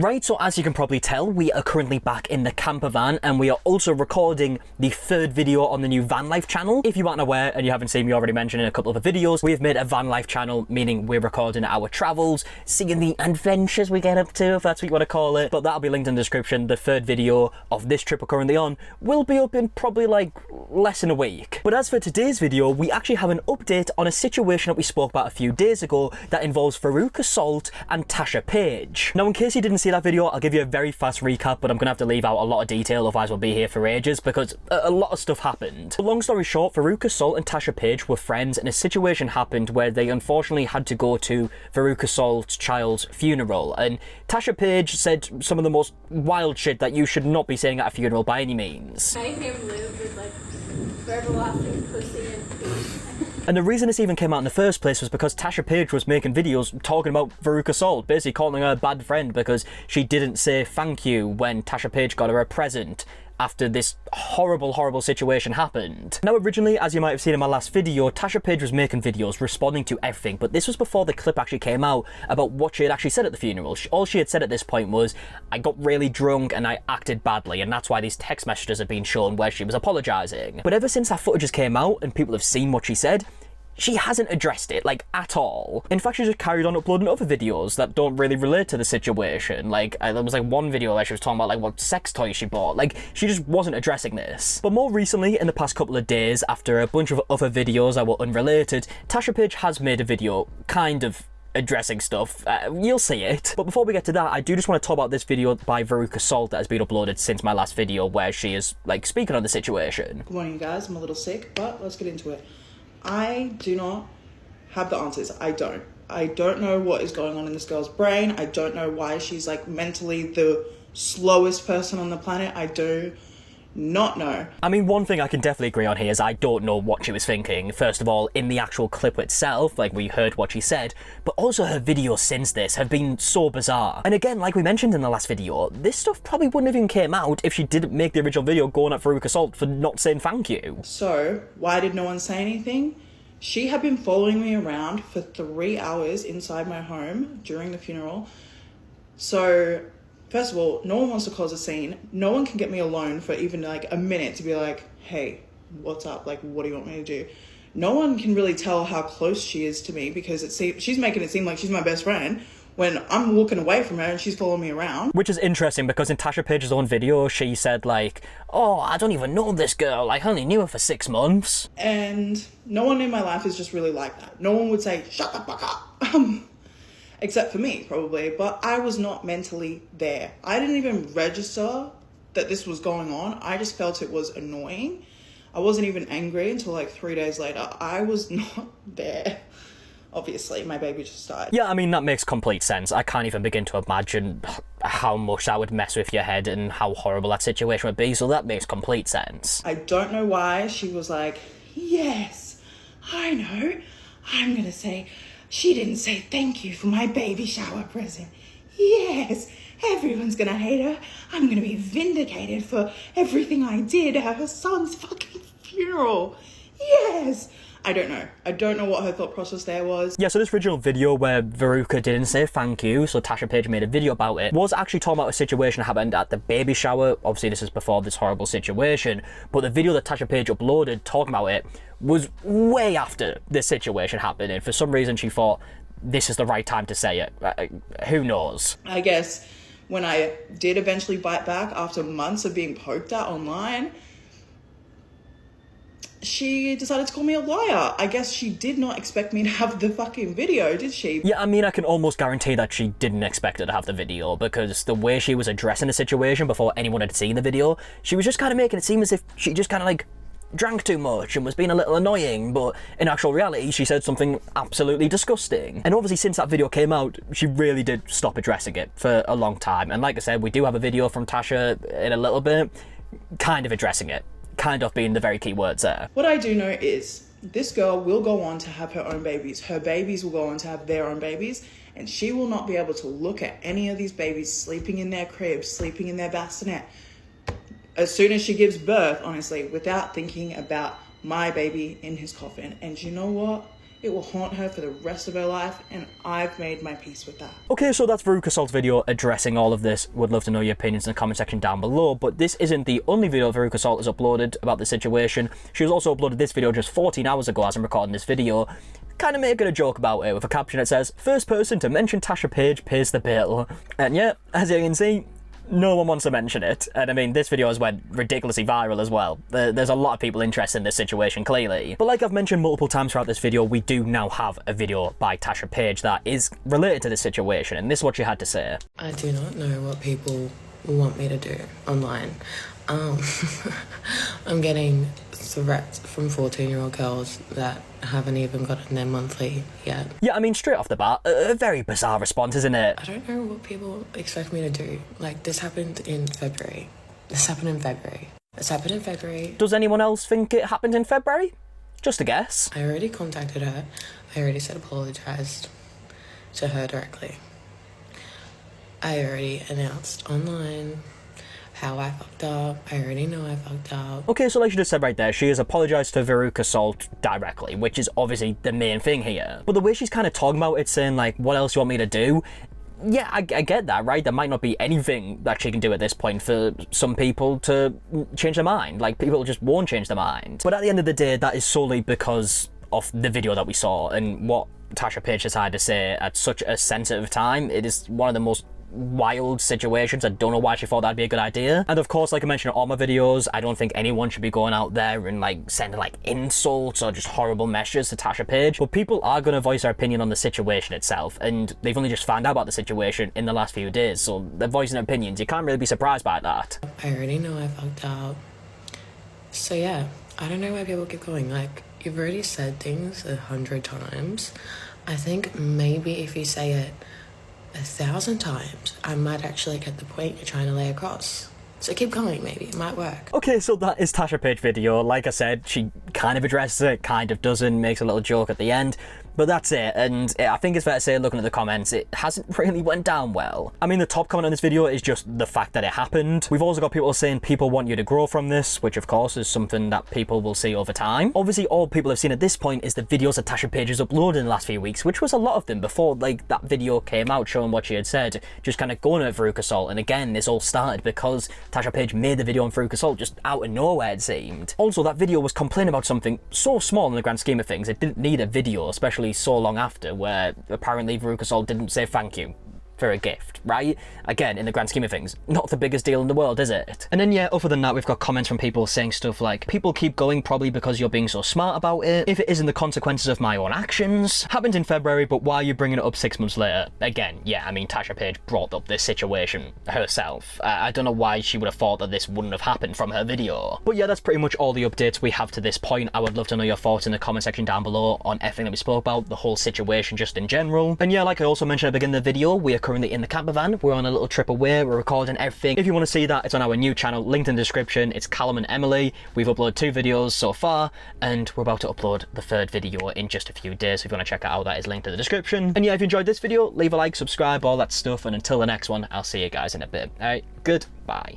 Right, so as you can probably tell, we are currently back in the camper van, and we are also recording the third video on the new van life channel. If you aren't aware and you haven't seen me already mention in a couple of the videos, we have made a van life channel, meaning we're recording our travels, seeing the adventures we get up to, if that's what you want to call it. But that'll be linked in the description. The third video of this trip we're currently on will be up in probably like less than a week. But as for today's video, we actually have an update on a situation that we spoke about a few days ago that involves Veruca Salt and Tasha Page. Now, in case you didn't see that video, I'll give you a very fast recap, but I'm gonna have to leave out a lot of detail, otherwise we'll be here for ages, because a lot of stuff happened. But long story short, Veruca Salt and Tasha Page were friends, and a situation happened where they unfortunately had to go to Veruca Salt's child's funeral, and Tasha Page said some of the most wild shit that you should not be saying at a funeral by any means. Make him live with like everlasting pussy and peace. And the reason this even came out in the first place was because Tasha Page was making videos talking about Veruca Salt, basically calling her a bad friend because she didn't say thank you when Tasha Page got her a present after this horrible situation happened. Now, originally, as you might have seen in my last video, Tasha Page was making videos responding to everything, but this was before the clip actually came out about what she had actually said at the funeral. All she had said at this point was, I got really drunk and I acted badly, and that's why these text messages have been shown where she was apologising. But ever since that footage came out and people have seen what she said, she hasn't addressed it, like, at all. In fact, she just carried on uploading other videos that don't really relate to the situation. Like, there was, like, one video where she was talking about, like, what sex toys she bought. Like, she just wasn't addressing this. But more recently, in the past couple of days, after a bunch of other videos that were unrelated, Tasha Page has made a video, kind of addressing stuff. You'll see it. But before we get to that, I do just want to talk about this video by Veruca Salt that has been uploaded since my last video, where she is, like, speaking on the situation. Good morning, guys. I'm a little sick, but let's get into it. I do not have the answers. I don't know what is going on in this girl's brain. I don't know why she's like mentally the slowest person on the planet. I do not know. I mean, one thing I can definitely agree on here is I don't know what she was thinking. First of all, in the actual clip itself, like, we heard what she said, but also her videos since this have been so bizarre. And again, like we mentioned in the last video, this stuff probably wouldn't have even came out if she didn't make the original video going at Veruca Salt for not saying thank you. So, why did no one say anything? She had been following me around for 3 hours inside my home during the funeral. So, first of all, no one wants to cause a scene. No one can get me alone for even like a minute to be like, hey, what's up? Like, what do you want me to do? No one can really tell how close she is to me because she's making it seem like she's my best friend when I'm walking away from her and she's following me around. Which is interesting because in Tasha Page's own video, she said like, oh, I don't even know this girl. Like, I only knew her for 6 months. And no one in my life is just really like that. No one would say, shut the fuck up. Except for me, probably. But I was not mentally there. I didn't even register that this was going on. I just felt it was annoying. I wasn't even angry until like 3 days later. I was not there. Obviously, my baby just died. Yeah, I mean, that makes complete sense. I can't even begin to imagine how much that would mess with your head and how horrible that situation would be, so that makes complete sense. I don't know why she was like, yes, I know. I'm gonna say, she didn't say thank you for my baby shower present. Yes, everyone's gonna hate her. I'm gonna be vindicated for everything I did at her son's fucking funeral. Yes. I don't know. I don't know what her thought process there was. Yeah, so this original video where Veruca didn't say thank you, so Tasha Page made a video about it, was actually talking about a situation that happened at the baby shower. Obviously, this is before this horrible situation, but the video that Tasha Page uploaded talking about it was way after this situation happened, and for some reason she thought this is the right time to say it. Who knows? I guess when I did eventually bite back after months of being poked at online, she decided to call me a liar. I guess she did not expect me to have the fucking video, did she? Yeah, I mean, I can almost guarantee that she didn't expect her to have the video, because the way she was addressing the situation before anyone had seen the video, she was just kind of making it seem as if she just kind of like drank too much and was being a little annoying, but in actual reality she said something absolutely disgusting. And obviously since that video came out, she really did stop addressing it for a long time. And like I said, we do have a video from Tasha in a little bit, kind of addressing it. Kind of being the very key words there. What I do know is this girl will go on to have her own babies. Her babies will go on to have their own babies, and she will not be able to look at any of these babies sleeping in their cribs, sleeping in their bassinet, as soon as she gives birth, honestly, without thinking about my baby in his coffin. And you know what? It will haunt her for the rest of her life, and I've made my peace with that. Okay, so that's Veruca Salt's video addressing all of this. Would love to know your opinions in the comment section down below, but this isn't the only video Veruca Salt has uploaded about the situation. She has also uploaded this video just 14 hours ago as I'm recording this video, kind of making a joke about it with a caption that says, "First person to mention Tasha Page pays the bill." And yeah, as you can see, no one wants to mention it. And I mean, this video has went ridiculously viral as well. There's a lot of people interested in this situation, clearly. But like I've mentioned multiple times throughout this video, we do now have a video by Tasha Page that is related to this situation, and this is what she had to say. I do not know what people want me to do online. I'm getting threats from 14-year-old girls that haven't even gotten their monthly yet. Yeah, I mean, straight off the bat, a very bizarre response, isn't it? I don't know what people expect me to do. Like, this happened in February. This happened in February. Does anyone else think it happened in February? Just a guess. I already contacted her. I already said apologised to her directly. I already announced online how I fucked up. I already know I fucked up. Okay, so like she just said right there, she has apologised to Veruca Salt directly, which is obviously the main thing here. But the way she's kind of talking about it, saying like, what else do you want me to do? Yeah, I get that, right? There might not be anything that she can do at this point for some people to change their mind. Like, people just won't change their mind. But at the end of the day, that is solely because of the video that we saw and what Tasha Page decided to say at such a sensitive time. It is one of the most wild situations. I don't know why she thought that'd be a good idea. And of course, like I mentioned in all my videos, I don't think anyone should be going out there and like sending like insults or just horrible messages to Tasha Page, but people are going to voice their opinion on the situation itself, and they've only just found out about the situation in the last few days, so they're voicing their opinions. You can't really be surprised by that. I already know I fucked up. So yeah, I don't know why people keep going. Like, you've already said things 100 times. I think maybe if you say it 1,000 times, I might actually get the point you're trying to lay across. So keep going, maybe it might work. Okay, so that is Tasha Page video. Like I said, she kind of addresses it, kind of doesn't, makes a little joke at the end. But that's it, and I think it's fair to say, looking at the comments, it hasn't really went down well. I mean, the top comment on this video is just the fact that it happened. We've also got people saying people want you to grow from this, which of course is something that people will see over time. Obviously, all people have seen at this point is the videos that Tasha Page has uploaded in the last few weeks, which was a lot of them before like that video came out showing what she had said, just kind of going at Veruca Salt. And again, this all started because Tasha Page made the video on Veruca Salt just out of nowhere, it seemed. Also, that video was complaining about something so small in the grand scheme of things. It didn't need a video, especially so long after, where apparently Veruca Salt didn't say thank you for a gift, right? Again, in the grand scheme of things, not the biggest deal in the world, is it? And then yeah, other than that, we've got comments from people saying stuff like, people keep going probably because you're being so smart about it. If it isn't the consequences of my own actions. Happened in February, but why are you bringing it up 6 months later? Again, yeah, I mean, Tasha Page brought up this situation herself. I don't know why she would have thought that this wouldn't have happened from her video. But yeah, that's pretty much all the updates we have to this point. I would love to know your thoughts in the comment section down below on everything that we spoke about, the whole situation just in general. And yeah, like I also mentioned at the beginning of the video, we are currently in the camper van. We're on a little trip away, we're recording everything. If you want to see that, it's on our new channel, linked in the description. It's Callum and Emily. We've uploaded 2 videos so far, and we're about to upload the 3rd video in just a few days. So if you want to check it out, that is linked in the description. And yeah, if you enjoyed this video, leave a like, subscribe, all that stuff, and until the next one, I'll see you guys in a bit. Alright, goodbye.